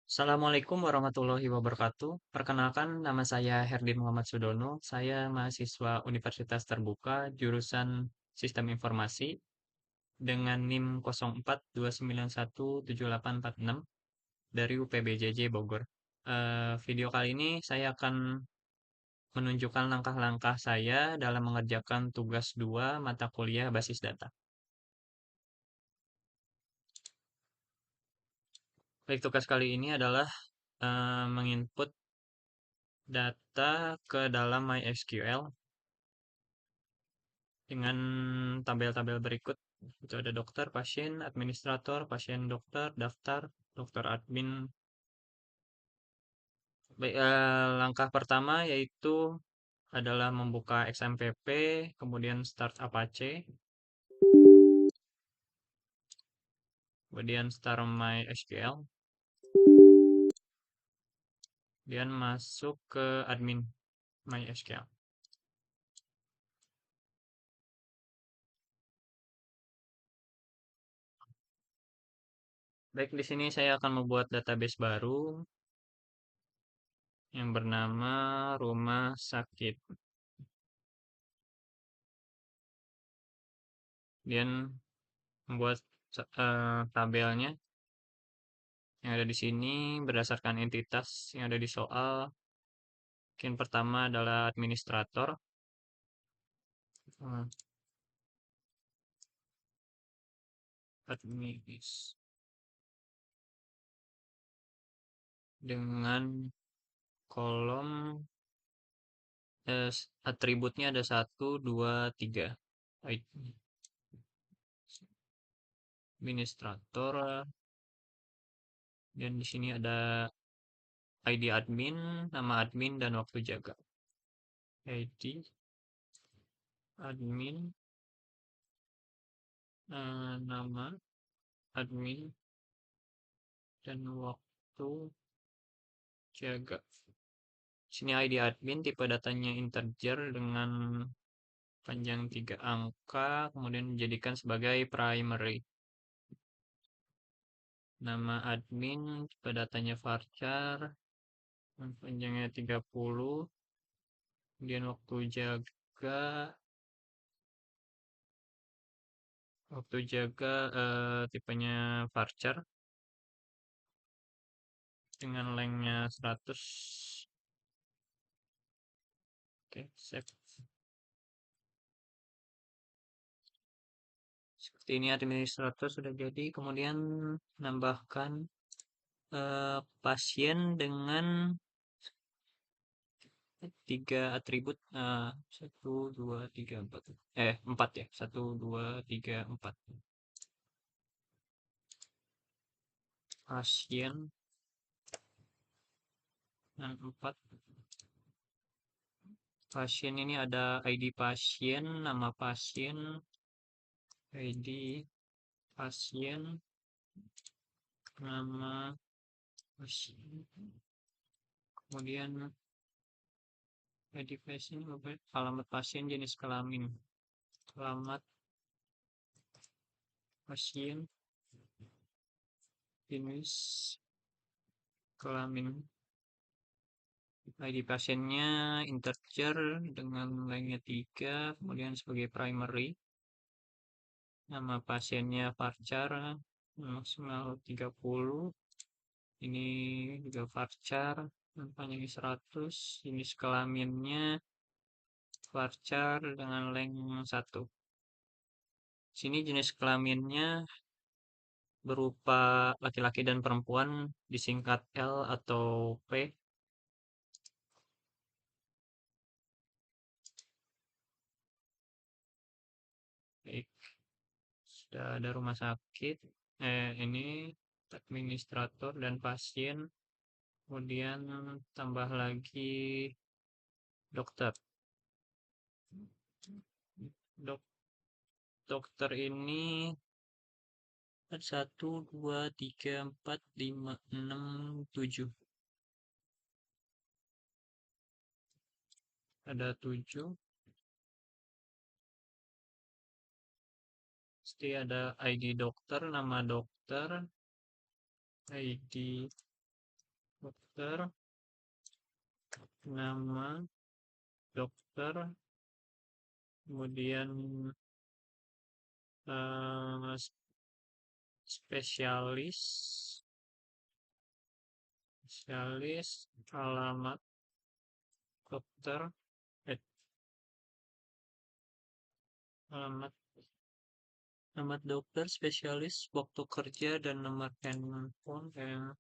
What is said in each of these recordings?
Assalamualaikum warahmatullahi wabarakatuh. Perkenalkan, nama saya Herdin Muhammad Sudono. Saya mahasiswa Universitas Terbuka, jurusan Sistem Informasi, dengan NIM 0429178846 dari UPBJJ Bogor. Video kali ini saya akan menunjukkan langkah-langkah saya dalam mengerjakan tugas 2 mata kuliah basis data. Baik, tugas kali ini adalah menginput data ke dalam MySQL dengan tabel-tabel berikut. Itu ada dokter, pasien, administrator, pasien dokter, daftar, dokter admin. Baik, langkah pertama yaitu adalah membuka XMPP, kemudian start Apache, kemudian start MySQL, kemudian masuk ke admin MySQL. Baik, di sini saya akan membuat database baru yang bernama rumah sakit. Kemudian membuat tabelnya yang ada di sini berdasarkan entitas yang ada di soal. Mungkin pertama adalah administrator. Hmm, Admis dengan kolom atributnya ada 1, 2, 3. Administrator, dan di sini ada ID admin, nama admin, dan waktu jaga. ID admin, nama admin, dan waktu jaga. Sini ID admin, tipe datanya integer dengan panjang 3 angka, kemudian dijadikan sebagai primary. Nama admin, tipe datanya varchar, panjangnya 30, kemudian waktu jaga tipenya varchar dengan lengthnya 100. Oke, save. Seperti ini administrator sudah jadi. Kemudian nambahkan pasien dengan 3 atribut, 1, 2, 3, 4. 4 ya, 1, 2, 3, 4. Pasien dan 4. Pasien ini ada ID pasien, nama pasien, ID pasien, nama pasien, kemudian ID pasien, alamat pasien, jenis kelamin, alamat pasien, jenis kelamin. ID pasiennya integer dengan lengthnya 3, kemudian sebagai primary. Nama pasiennya varchar, maksimal 30. Ini juga varchar, panjangnya 100. Jenis kelaminnya varchar dengan length 1. Sini jenis kelaminnya berupa laki-laki dan perempuan, disingkat L atau P. Baik, sudah ada rumah sakit, ini administrator dan pasien, kemudian tambah lagi dokter. Dokter ini ada 1, 2, 3, 4, 5, 6, 7. Ada 7. Pasti ada ID dokter, nama dokter, ID dokter, nama dokter, kemudian eh, spesialis, alamat dokter, eh, alamat alamat dokter, spesialis, waktu kerja, dan nomor handphone yang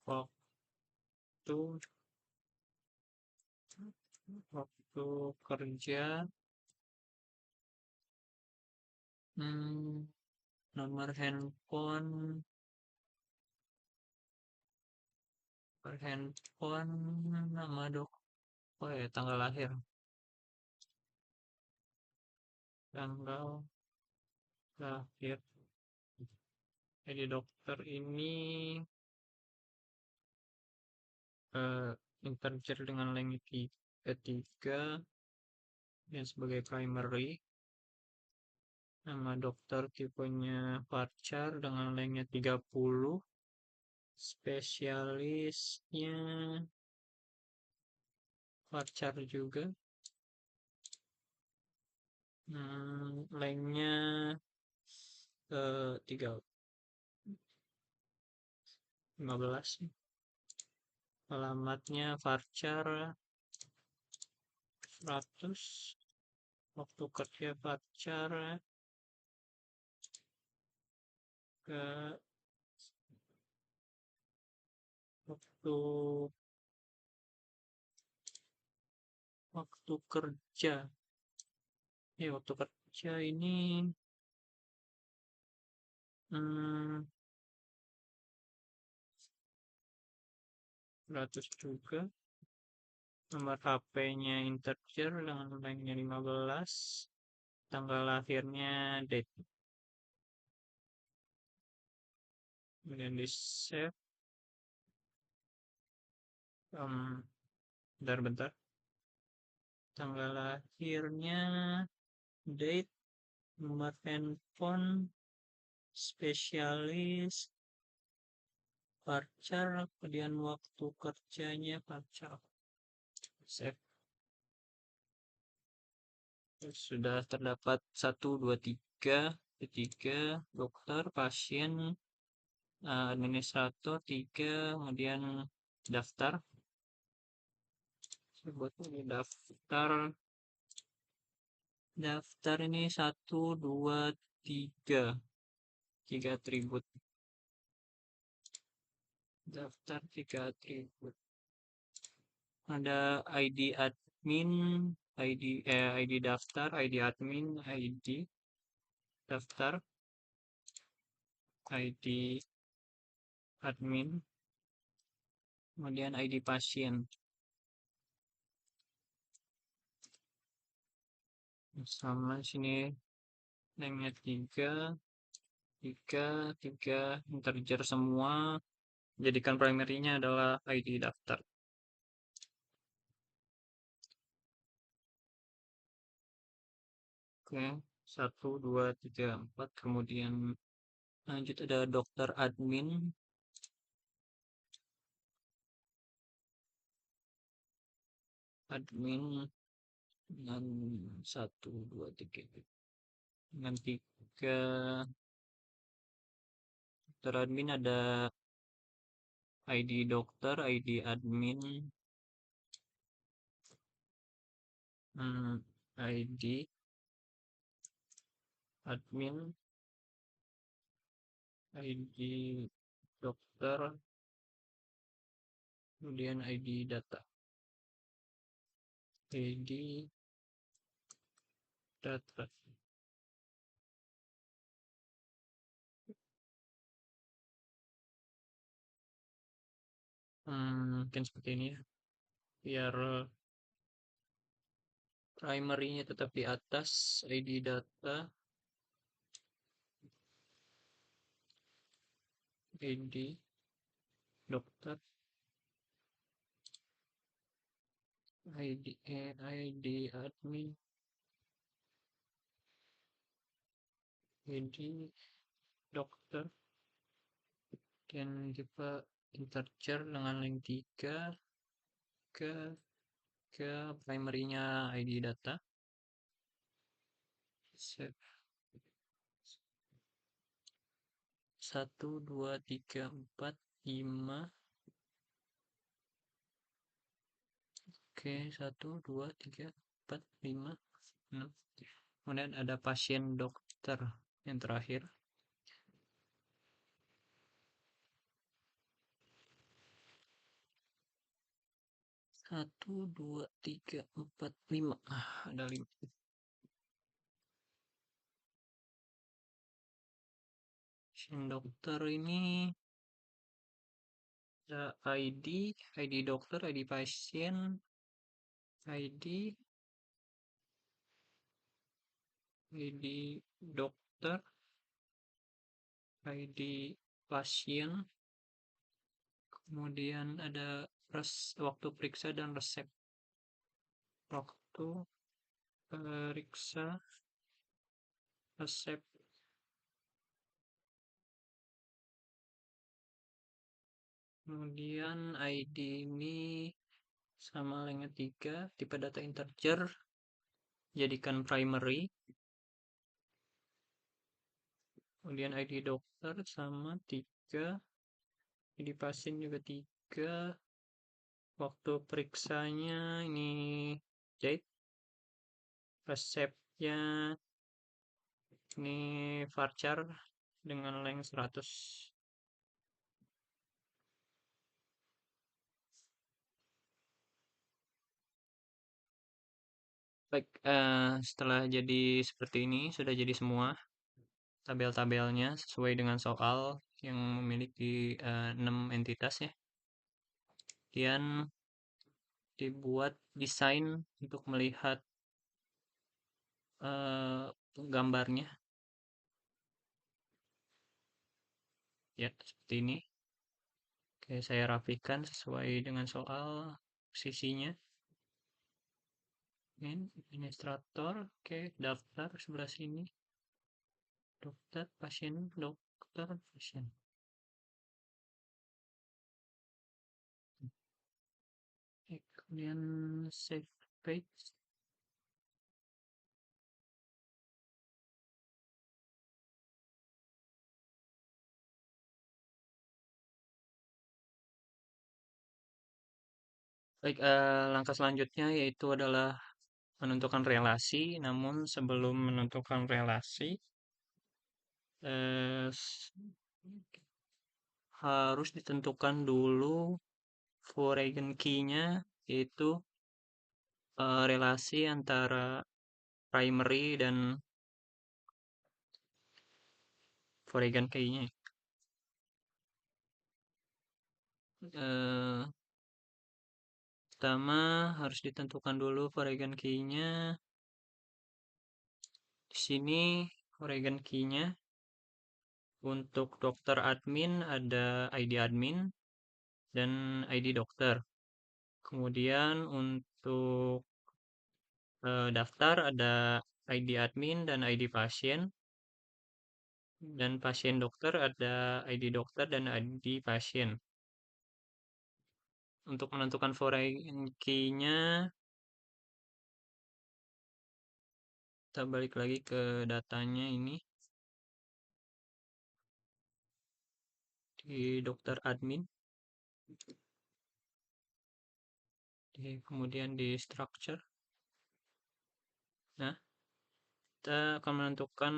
waktu waktu kerja, hmm, nomor handphone, nama dok, oh ya, tanggal lahir, tanggal lahir. Jadi dokter ini eh, integer dengan length ketiga yang sebagai primary. Nama dokter tipenya varchar dengan length 30. Spesialisnya varchar juga. Lengthnya 15. Alamatnya varchar 100. Waktu kerja varchar ke waktu waktu kerja. Ya, waktu kerja ini 100 juga. Nomor HP-nya integer dengan lengthnya 15. Tanggal lahirnya date. Kemudian di save. Bentar. Tanggal lahirnya, date, nomor handphone, spesialis, varchar, kemudian waktu kerjanya varchar. Save. Sudah terdapat 1, 2, 3, dokter, pasien, administrator, 3, kemudian daftar. Saya buat ini daftar ini 1, 2, 3 atribut. Daftar 3 atribut. Ada ID admin, ID daftar, ID admin, ID daftar, ID admin, kemudian ID pasien. Sama sini lengthnya 3 integer semua. Jadikan primary-nya adalah ID daftar. Oke, 1, 2, 3, 4. Kemudian lanjut ada dokter admin. Admin dengan 1, 2, 3. Dengan 3 dokter admin ada ID dokter, ID admin, ID admin, ID dokter, kemudian ID data. ID data. Mungkin seperti ini ya, biar primary-nya tetap di atas. ID data, ID dokter, ID admin, ID dokter, dan tipe integer dengan link 3 ke primary-nya ID data. Save 1, 2, 3, 4, 5. Oke, 1, 2, 3, 4, 5, 6. Kemudian ada pasien dokter yang terakhir. 1, 2, 3, 4, 5. Ada 5. Pasien dokter ini ada ID dokter, ID pasien, ID dokter, ID pasien, kemudian ada waktu periksa dan resep. Waktu periksa, resep, kemudian ID ini sama linknya 3, tipe data integer, jadikan primary, kemudian ID dokter sama 3, ID pasien juga 3, waktu periksanya ini date, resepnya ini varchar dengan length 100. Baik, setelah jadi seperti ini, sudah jadi semua tabel-tabelnya sesuai dengan soal yang memiliki 6 entitas ya. Kemudian dibuat desain untuk melihat gambarnya ya seperti ini. Oke, saya rapikan sesuai dengan soal posisinya. Administrator, oke, daftar sebelah sini. Dokter, pasien, dokter, pasien. Oke, kemudian save page. Baik, langkah selanjutnya yaitu adalah menentukan relasi. Namun sebelum menentukan relasi, eh, harus ditentukan dulu foreign key-nya, yaitu relasi antara primary dan foreign key-nya. Pertama harus ditentukan dulu foreign key-nya. Di sini foreign key-nya untuk dokter admin ada ID admin dan ID dokter. Kemudian untuk daftar ada ID admin dan ID pasien. Dan pasien dokter ada ID dokter dan ID pasien. Untuk menentukan foreign key-nya, kita balik lagi ke datanya ini. Di dokter admin. Kemudian di structure. Nah, kita akan menentukan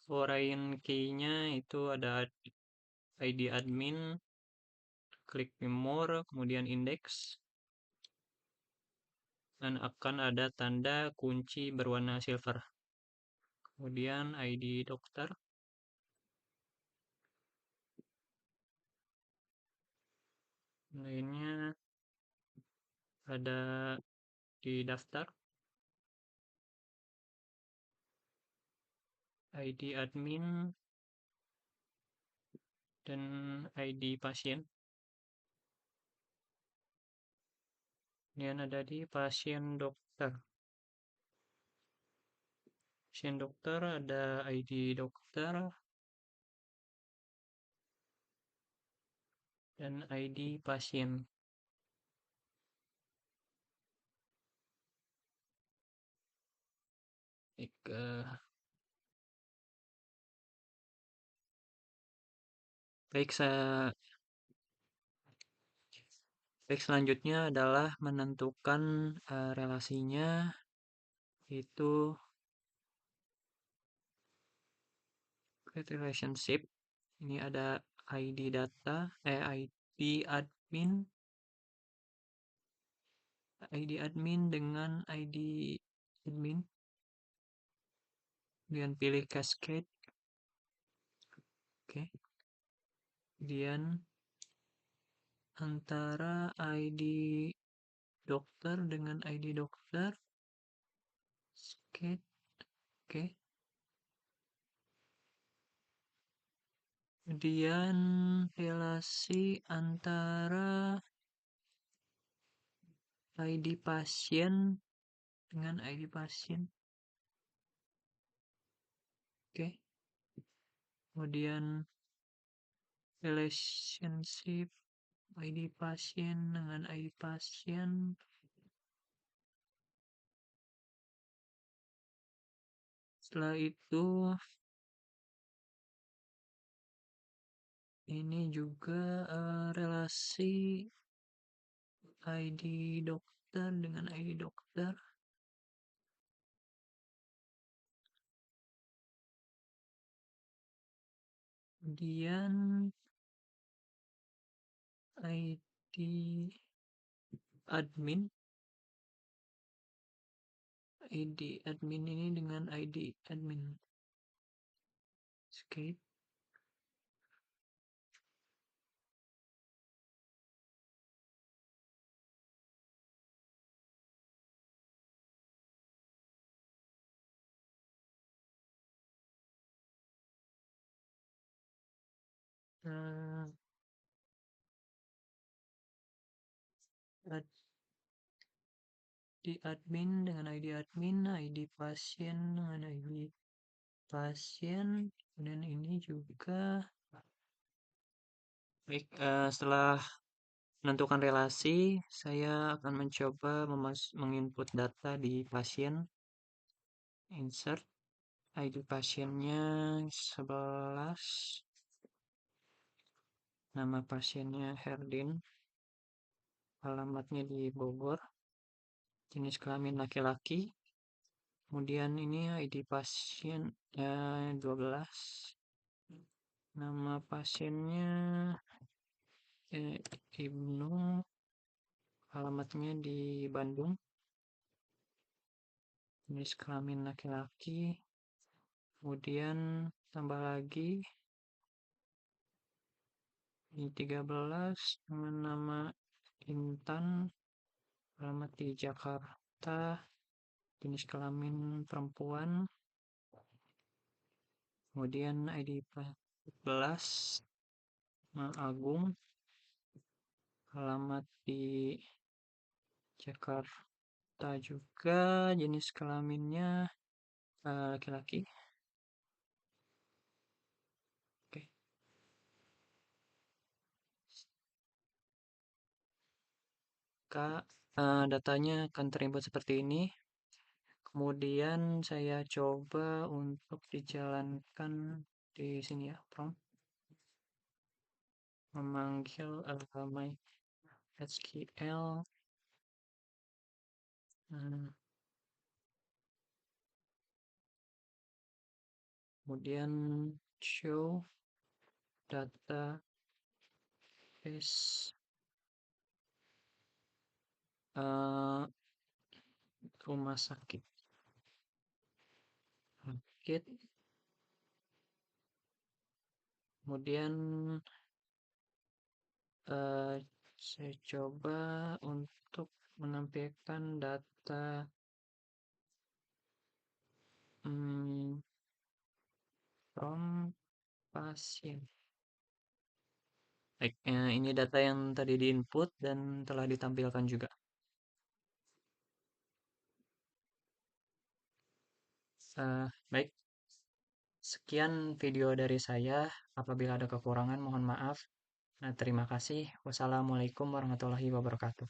foreign key-nya itu ada ID admin, klik more, kemudian index, dan akan ada tanda kunci berwarna silver. Kemudian ID dokter, lainnya ada di daftar, ID admin, dan ID pasien. Kemudian ada di pasien dokter. Pasien dokter ada ID dokter, dan ID pasien. Baik, baik, baik, selanjutnya adalah menentukan relasinya, itu create relationship. Ini ada ID data, ID admin, dengan ID admin, kemudian pilih cascade, oke. Kemudian antara ID dokter dengan ID dokter, cascade, oke. Kemudian relasi antara ID pasien dengan ID pasien, oke. Kemudian relationship ID pasien dengan ID pasien. Setelah itu, ini juga relasi ID dokter dengan ID dokter. Kemudian ID admin, ID admin ini dengan ID admin. Escape. Nah, ID admin dengan ID admin, ID pasien dengan ID pasien, dan ini juga. Baik, setelah menentukan relasi, saya akan mencoba menginput data di pasien. Insert ID pasiennya 11, nama pasiennya Herdin, alamatnya di Bogor, jenis kelamin laki-laki. Kemudian ini ID pasien 12, nama pasiennya Ibnu, alamatnya di Bandung, jenis kelamin laki-laki. Kemudian tambah lagi ini 13 dengan nama Intan, alamat di Jakarta, jenis kelamin perempuan. Kemudian ID 14 Agung, alamat di Jakarta juga, jenis kelaminnya laki-laki. Oke. Datanya akan terinput seperti ini. Kemudian saya coba untuk dijalankan di sini ya, prompt memanggil my SQL. Kemudian show data base rumah sakit. Kemudian saya coba untuk menampilkan data from pasien. Baik, ini data yang tadi diinput dan telah ditampilkan juga. Baik, sekian video dari saya. Apabila ada kekurangan, mohon maaf. Nah, terima kasih. Wassalamualaikum warahmatullahi wabarakatuh.